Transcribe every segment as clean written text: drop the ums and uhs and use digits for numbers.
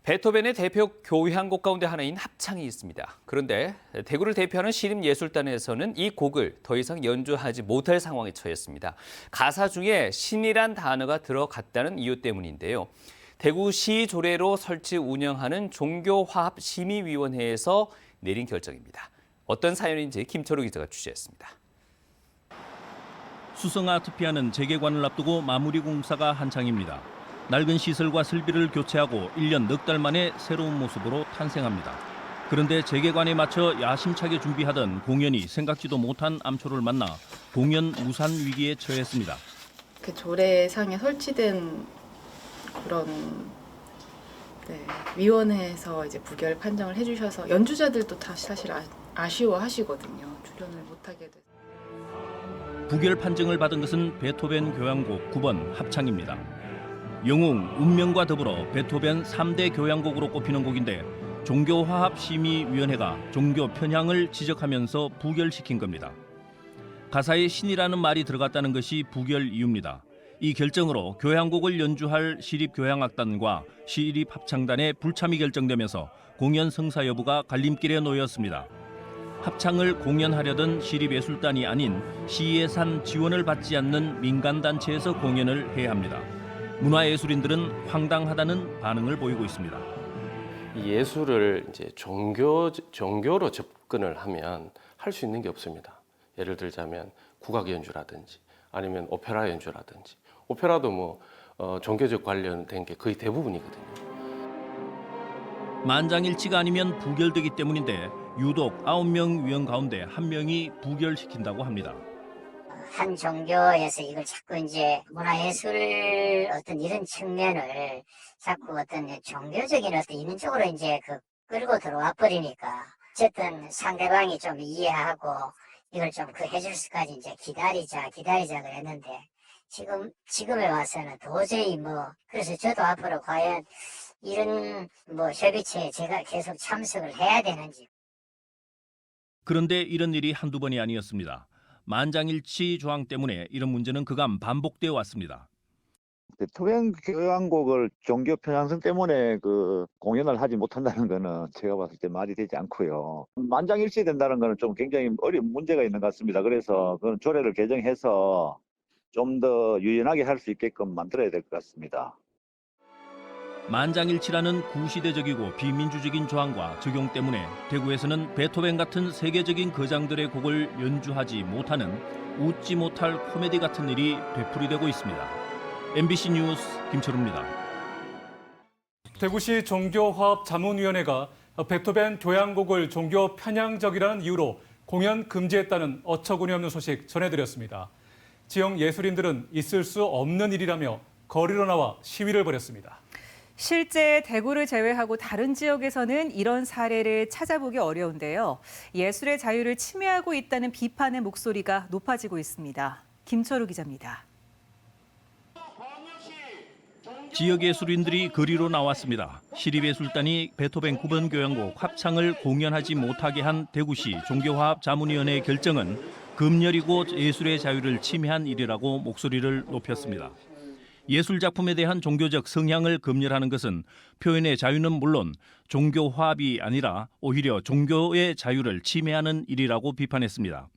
베토벤의 대표 교향곡 가운데 하나인 합창이 있습니다. 그런데 대구를 대표하는 시립예술단에서는 이 곡을 더 이상 연주하지 못할 상황에 처했습니다. 가사 중에 신이란 단어가 들어갔다는 이유 때문인데요. 대구시 조례로 설치 운영하는 종교화합심의위원회에서 내린 결정입니다. 어떤 사연인지 김철우 기자가 취재했습니다. 수성 아트피아는 재개관을 앞두고 마무리 공사가 한창입니다. 낡은 시설과 설비를 교체하고 1년 넉 달 만에 새로운 모습으로 탄생합니다. 그런데 재개관에 맞춰 야심차게 준비하던 공연이 생각지도 못한 암초를 만나 공연 무산 위기에 처했습니다. 그 조례상에 설치된 그런 위원회에서 이제 부결 판정을 해주셔서 연주자들도 다 사실 아쉬워하시거든요. 출연을 못하게 돼서. 부결 판정을 받은 것은 베토벤 교향곡 9번 합창입니다. 영웅, 운명과 더불어 베토벤 3대 교향곡으로 꼽히는 곡인데 종교화합심의위원회가 종교 편향을 지적하면서 부결시킨 겁니다. 가사에 신이라는 말이 들어갔다는 것이 부결 이유입니다. 이 결정으로 교향곡을 연주할 시립교향악단과 시립합창단의 불참이 결정되면서 공연 성사 여부가 갈림길에 놓였습니다. 합창을 공연하려던 시립예술단이 아닌 시예산 지원을 받지 않는 민간단체에서 공연을 해야 합니다. 문화예술인들은 황당하다는 반응을 보이고 있습니다. 예술을 이제 종교로 접근을 하면 할 수 있는 게 없습니다. 예를 들자면 국악 연주라든지 아니면 오페라 연주라든지 오페라도 종교적 관련된 게 거의 대부분이거든요. 만장일치가 아니면 부결되기 때문인데 유독 9명 위원 가운데 1명이 부결시킨다고 합니다. 한 종교에서 이걸 자꾸 이제 문화예술 어떤 이런 측면을 자꾸 어떤 종교적인 어떤 이면적으로 이제 끌고 들어와 버리니까 어쨌든 상대방이 좀 이해하고 이걸 좀 해줄 수까지 이제 기다리자 그랬는데 지금에 와서는 도저히 그래서 저도 앞으로 과연 이런 협의체에 제가 계속 참석을 해야 되는지. 그런데 이런 일이 한두 번이 아니었습니다. 만장일치 조항 때문에 이런 문제는 그간 반복되어 왔습니다. 베토벤 교향곡을 종교 편향성 때문에 공연을 하지 못한다는 거는 제가 봤을 때 말이 되지 않고요. 만장일치 된다는 거는 좀 굉장히 어려운 문제가 있는 것 같습니다. 그래서 그건 조례를 개정해서 좀 더 유연하게 할 수 있게끔 만들어야 될 것 같습니다. 만장일치라는 구시대적이고 비민주적인 조항과 적용 때문에 대구에서는 베토벤 같은 세계적인 거장들의 곡을 연주하지 못하는 웃지 못할 코미디 같은 일이 되풀이되고 있습니다. MBC 뉴스 김철우입니다. 대구시 종교화합자문위원회가 베토벤 교향곡을 종교 편향적이라는 이유로 공연 금지했다는 어처구니 없는 소식 전해드렸습니다. 지역 예술인들은 있을 수 없는 일이라며 거리로 나와 시위를 벌였습니다. 실제 대구를 제외하고 다른 지역에서는 이런 사례를 찾아보기 어려운데요. 예술의 자유를 침해하고 있다는 비판의 목소리가 높아지고 있습니다. 김철우 기자입니다. 지역 예술인들이 거리로 나왔습니다. 시립예술단이 베토벤 9번 교향곡 합창을 공연하지 못하게 한 대구시 종교화합자문위원회의 결정은 검열이고 예술의 자유를 침해한 일이라고 목소리를 높였습니다. 예술 작품에 대한 종교적 성향을 검열하는 것은 표현의 자유는 물론 종교 화합이 아니라 오히려 종교의 자유를 침해하는 일이라고 비판했습니다.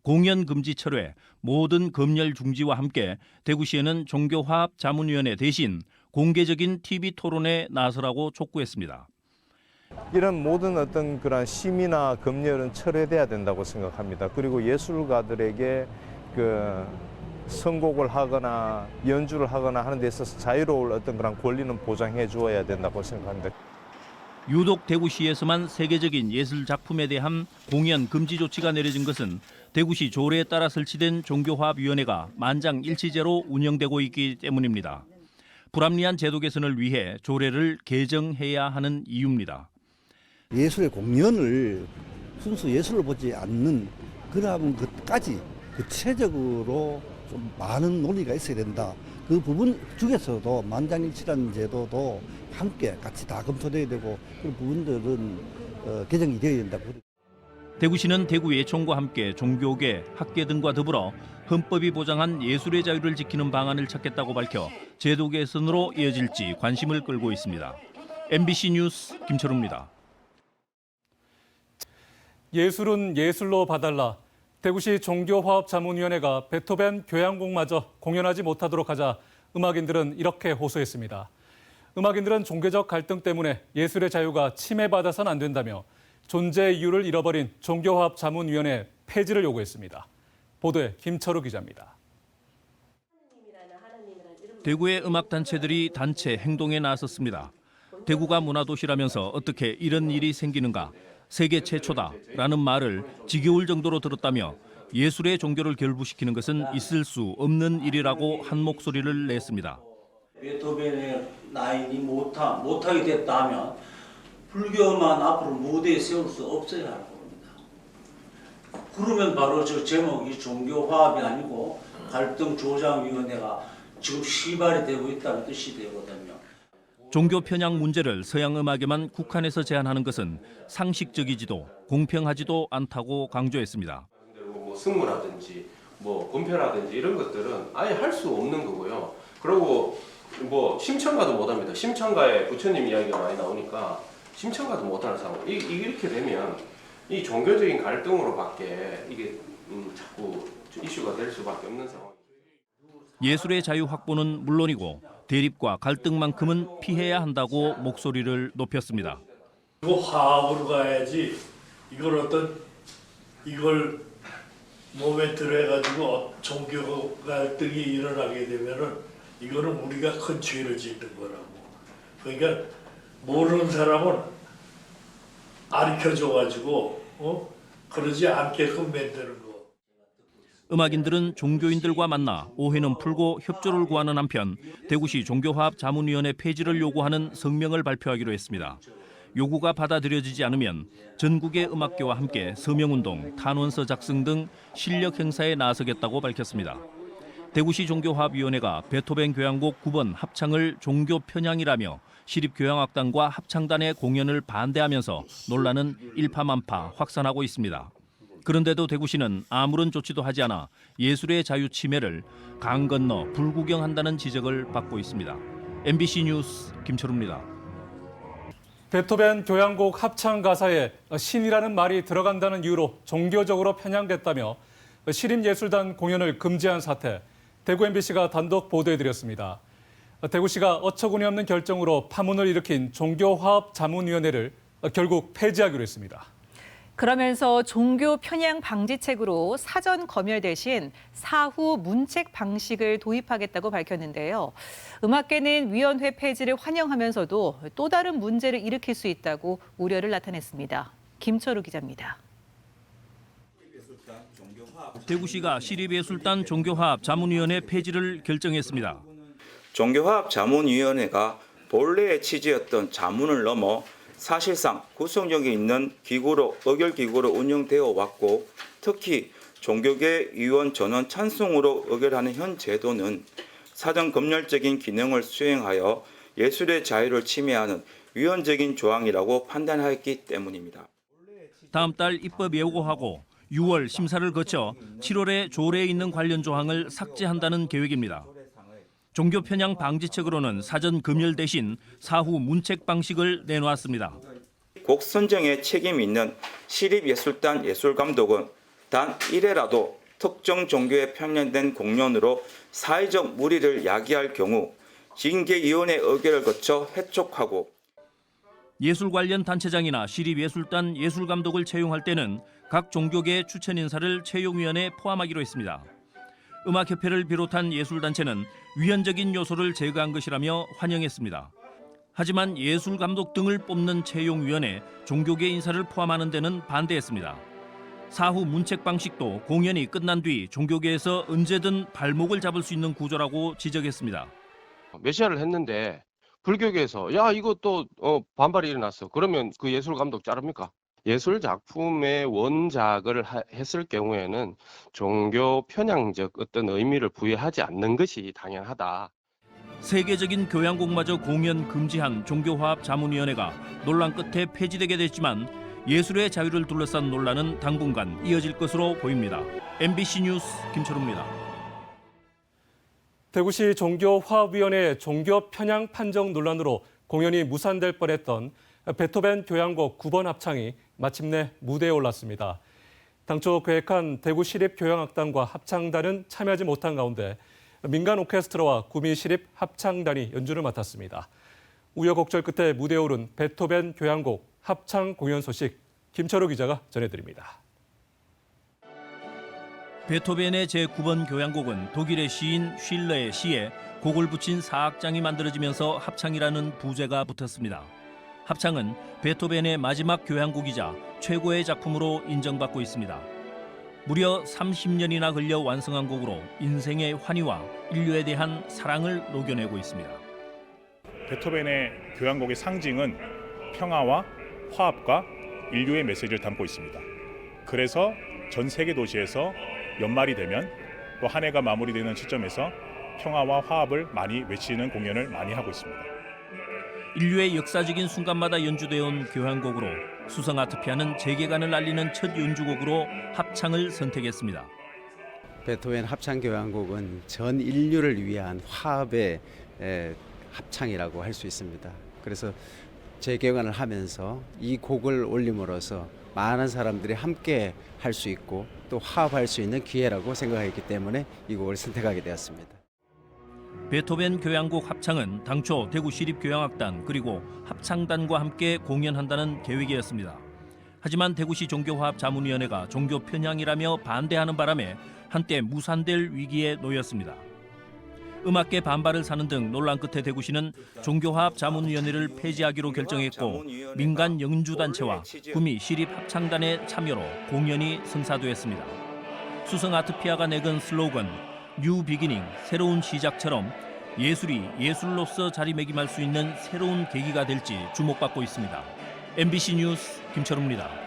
공연 금지 철회, 모든 검열 중지와 함께 대구시에는 종교화합자문위원회 대신 공개적인 TV 토론에 나서라고 촉구했습니다. 이런 모든 어떤 그런 심의나 검열은 철회돼야 된다고 생각합니다. 그리고 예술가들에게 선곡을 하거나 연주를 하거나 하는 데 있어서 자유로울 어떤 그런 권리는 보장해 주어야 된다고 생각합니다. 유독 대구시에서만 세계적인 예술 작품에 대한 공연 금지 조치가 내려진 것은 대구시 조례에 따라 설치된 종교화합위원회가 만장일치제로 운영되고 있기 때문입니다. 불합리한 제도 개선을 위해 조례를 개정해야 하는 이유입니다. 예술의 공연을 순수 예술을 보지 않는 그러한 것까지 구체적으로 좀 많은 논의가 있어야 된다. 그 부분 중에서도 만장일치라는 제도도 함께 같이 다 검토돼야 되고 그런 부분들은 개정이 되어야 된다고. 대구시는 대구 예총과 함께 종교계, 학계 등과 더불어 헌법이 보장한 예술의 자유를 지키는 방안을 찾겠다고 밝혀 제도 개선으로 이어질지 관심을 끌고 있습니다. MBC 뉴스 김철우입니다. 예술은 예술로 봐달라. 대구시 종교화합자문위원회가 베토벤 교향곡마저 공연하지 못하도록 하자 음악인들은 이렇게 호소했습니다. 음악인들은 종교적 갈등 때문에 예술의 자유가 침해받아서는 안 된다며 존재의 이유를 잃어버린 종교화합자문위원회 폐지를 요구했습니다. 보도에 김철우 기자입니다. 대구의 음악단체들이 단체 행동에 나섰습니다. 대구가 문화도시라면서 어떻게 이런 일이 생기는가, 세계 최초다라는 말을 지겨울 정도로 들었다며 예술의 종교를 결부시키는 것은 있을 수 없는 일이라고 한 목소리를 냈습니다. 베토벤의 나인이 못하게 됐다 하면 불교만 앞으로 무대에 세울 수 없어야 할 겁니다. 그러면 바로 저 제목이 종교화합이 아니고 갈등조장위원회가 지금 시발이 되고 있다는 뜻이 되거든요. 종교 편향 문제를 서양 음악에만 국한해서 제한하는 것은 상식적이지도 공평하지도 않다고 강조했습니다. 뭐 승무라든지 뭐 본표라든지 이런 것들은 아예 할 수 없는 거고요. 그리고 뭐 심청가도 못합니다. 심청가에 부처님 이야기가 많이 나오니까 심청가도 못하는 상황. 이렇게 되면 이 종교적인 갈등으로밖에 이게 자꾸 이슈가 될 수밖에 없는 상황. 예술의 자유 확보는 물론이고 대립과 갈등만큼은 피해야 한다고 목소리를 높였습니다. 이거 화합으로 가야지. 이걸 몸에 들어가지고 종교 갈등이 일어나게 되면은 이거는 우리가 큰 죄를 짓는 거라고. 그러니까 모르는 사람은 가르쳐줘가지고 그러지 않게끔 만드는 거. 음악인들은 종교인들과 만나 오해는 풀고 협조를 구하는 한편 대구시 종교화합자문위원회 폐지를 요구하는 성명을 발표하기로 했습니다. 요구가 받아들여지지 않으면 전국의 음악계와 함께 서명운동, 탄원서 작성 등 실력 행사에 나서겠다고 밝혔습니다. 대구시 종교화합위원회가 베토벤 교향곡 9번 합창을 종교 편향이라며 시립교향악단과 합창단의 공연을 반대하면서 논란은 일파만파 확산하고 있습니다. 그런데도 대구시는 아무런 조치도 하지 않아 예술의 자유 침해를 강 건너 불구경한다는 지적을 받고 있습니다. MBC 뉴스 김철우입니다. 베토벤 교향곡 합창 가사에 신이라는 말이 들어간다는 이유로 종교적으로 편향됐다며 시립예술단 공연을 금지한 사태, 대구 MBC가 단독 보도해드렸습니다. 대구시가 어처구니 없는 결정으로 파문을 일으킨 종교화합자문위원회를 결국 폐지하기로 했습니다. 그러면서 종교 편향 방지책으로 사전 검열 대신 사후 문책 방식을 도입하겠다고 밝혔는데요. 음악계는 위원회 폐지를 환영하면서도 또 다른 문제를 일으킬 수 있다고 우려를 나타냈습니다. 김철우 기자입니다. 대구시가 시립예술단 종교화합자문위원회 폐지를 결정했습니다. 종교화합자문위원회가 본래의 취지였던 자문을 넘어 사실상 구성력이 있는 기구로 의결기구로 운영되어 왔고 특히 종교계 위원 전원 찬성으로 의결하는 현 제도는 사전 검열적인 기능을 수행하여 예술의 자유를 침해하는 위헌적인 조항이라고 판단하였기 때문입니다. 다음 달 입법 예고하고 6월 심사를 거쳐 7월에 조례에 있는 관련 조항을 삭제한다는 계획입니다. 종교 편향 방지책으로는 사전 검열 대신 사후 문책 방식을 내놓았습니다. 곡 선정에 책임이 있는 시립예술단 예술감독은 단 1회라도 특정 종교에 편향된 공연으로 사회적 무리를 야기할 경우 징계위원회 의결을 거쳐 해촉하고 예술 관련 단체장이나 시립예술단 예술감독을 채용할 때는 각 종교계 추천 인사를 채용위원회에 포함하기로 했습니다. 음악협회를 비롯한 예술단체는 위헌적인 요소를 제거한 것이라며 환영했습니다. 하지만 예술감독 등을 뽑는 채용위원회, 종교계 인사를 포함하는 데는 반대했습니다. 사후 문책 방식도 공연이 끝난 뒤 종교계에서 언제든 발목을 잡을 수 있는 구조라고 지적했습니다. 메시아를 했는데 불교계에서 야 이거 또 반발이 일어났어. 그러면 그 예술감독 자릅니까? 예술 작품의 원작을 했을 경우에는 종교 편향적 어떤 의미를 부여하지 않는 것이 당연하다. 세계적인 교향곡마저 공연 금지한 종교화합자문위원회가 논란 끝에 폐지되게 됐지만 예술의 자유를 둘러싼 논란은 당분간 이어질 것으로 보입니다. MBC 뉴스 김철우입니다. 대구시 종교화합위원회 종교 편향 판정 논란으로 공연이 무산될 뻔했던 베토벤 교향곡 9번 합창이 마침내 무대에 올랐습니다. 당초 계획한 대구시립교향악단과 합창단은 참여하지 못한 가운데 민간 오케스트라와 구미시립 합창단이 연주를 맡았습니다. 우여곡절 끝에 무대에 오른 베토벤 교향곡 합창 공연 소식 김철우 기자가 전해드립니다. 베토벤의 제9번 교향곡은 독일의 시인 쉴러의 시에 곡을 붙인 사악장이 만들어지면서 합창이라는 부제가 붙었습니다. 합창은 베토벤의 마지막 교향곡이자 최고의 작품으로 인정받고 있습니다. 무려 30년이나 걸려 완성한 곡으로 인생의 환희와 인류에 대한 사랑을 녹여내고 있습니다. 베토벤의 교향곡의 상징은 평화와 화합과 인류의 메시지를 담고 있습니다. 그래서 전 세계 도시에서 연말이 되면 또 한 해가 마무리되는 시점에서 평화와 화합을 많이 외치는 공연을 많이 하고 있습니다. 인류의 역사적인 순간마다 연주되어 온 교향곡으로 수성 아트피아는 재개관을 알리는 첫 연주곡으로 합창을 선택했습니다. 베토벤 합창 교향곡은 전 인류를 위한 화합의 합창이라고 할 수 있습니다. 그래서 재개관을 하면서 이 곡을 올림으로써 많은 사람들이 함께 할 수 있고 또 화합할 수 있는 기회라고 생각했기 때문에 이 곡을 선택하게 되었습니다. 베토벤 교향곡 합창은 당초 대구시립교향악단 그리고 합창단과 함께 공연한다는 계획이었습니다. 하지만 대구시 종교화합자문위원회가 종교 편향이라며 반대하는 바람에 한때 무산될 위기에 놓였습니다. 음악계 반발을 사는 등 논란 끝에 대구시는 종교화합자문위원회를 폐지하기로 결정했고 민간 연주단체와 구미 시립합창단의 참여로 공연이 성사되었습니다. 수성 아트피아가 내건 슬로건 뉴 비기닝, 새로운 시작처럼 예술이 예술로서 자리매김할 수 있는 새로운 계기가 될지 주목받고 있습니다. MBC 뉴스 김철우입니다.